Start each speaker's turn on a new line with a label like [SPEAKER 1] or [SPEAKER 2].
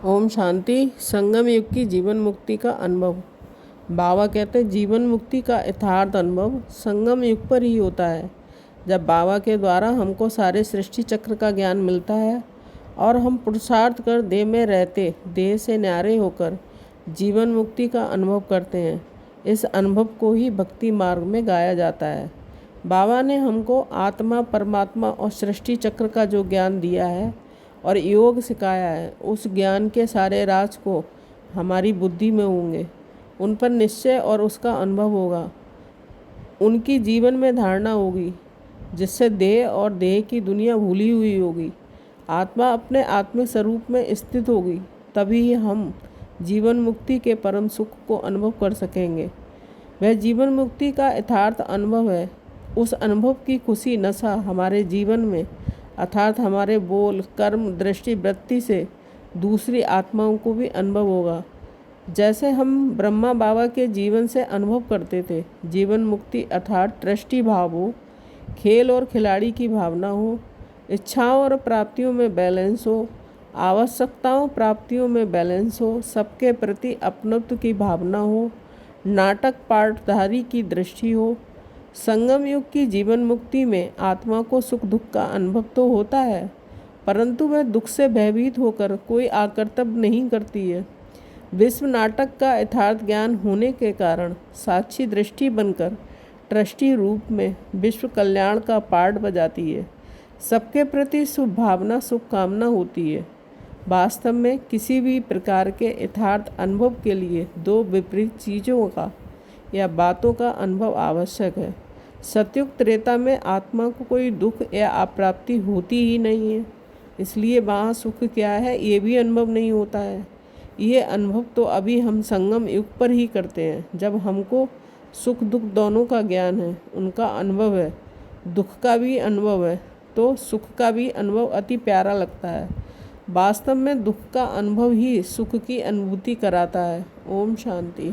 [SPEAKER 1] ओम शांति। संगम युग की जीवन मुक्ति का अनुभव। बाबा कहते हैं जीवन मुक्ति का यथार्थ अनुभव संगम युग पर ही होता है, जब बाबा के द्वारा हमको सारे सृष्टि चक्र का ज्ञान मिलता है और हम पुरुषार्थ कर देह में रहते देह से न्यारे होकर जीवन मुक्ति का अनुभव करते हैं। इस अनुभव को ही भक्ति मार्ग में गाया जाता है। बाबा ने हमको आत्मा, परमात्मा और सृष्टि चक्र का जो ज्ञान दिया है और योग सिखाया है, उस ज्ञान के सारे राज को हमारी बुद्धि में होंगे, उन पर निश्चय और उसका अनुभव होगा, उनकी जीवन में धारणा होगी, जिससे देह और देह की दुनिया भूली हुई होगी। आत्मा अपने आत्मिक स्वरूप में स्थित होगी, तभी हम जीवन मुक्ति के परम सुख को अनुभव कर सकेंगे। वह जीवन मुक्ति का यथार्थ अनुभव है। उस अनुभव की खुशी नशा हमारे जीवन में अर्थात हमारे बोल, कर्म, दृष्टि, वृत्ति से दूसरी आत्माओं को भी अनुभव होगा। जैसे हम ब्रह्मा बाबा के जीवन से अनुभव करते थे। जीवन मुक्ति अर्थात दृष्टि भाव हो, खेल और खिलाड़ी की भावना हो, इच्छाओं और प्राप्तियों में बैलेंस हो, आवश्यकताओं प्राप्तियों में बैलेंस हो, सबके प्रति अपनत्व की भावना हो, नाटक पाठधारी की दृष्टि हो। संगम युग की जीवन मुक्ति में आत्मा को सुख दुख का अनुभव तो होता है, परंतु वह दुख से भयभीत होकर कोई आकर्तव्य नहीं करती है। विश्व नाटक का यथार्थ ज्ञान होने के कारण साक्षी दृष्टि बनकर ट्रस्टी रूप में विश्व कल्याण का पार्ट बजाती है। सबके प्रति शुभ भावना, शुभकामना होती है। वास्तव में किसी भी प्रकार के यथार्थ अनुभव के लिए दो विपरीत चीज़ों का या बातों का अनुभव आवश्यक है। सतयुग त्रेता में आत्मा को कोई दुख या अप्राप्ति होती ही नहीं है, इसलिए वहाँ सुख क्या है ये भी अनुभव नहीं होता है। ये अनुभव तो अभी हम संगम युग पर ही करते हैं, जब हमको सुख दुख दोनों का ज्ञान है, उनका अनुभव है। दुख का भी अनुभव है तो सुख का भी अनुभव अति प्यारा लगता है। वास्तव में दुख का अनुभव ही सुख की अनुभूति कराता है। ओम शांति।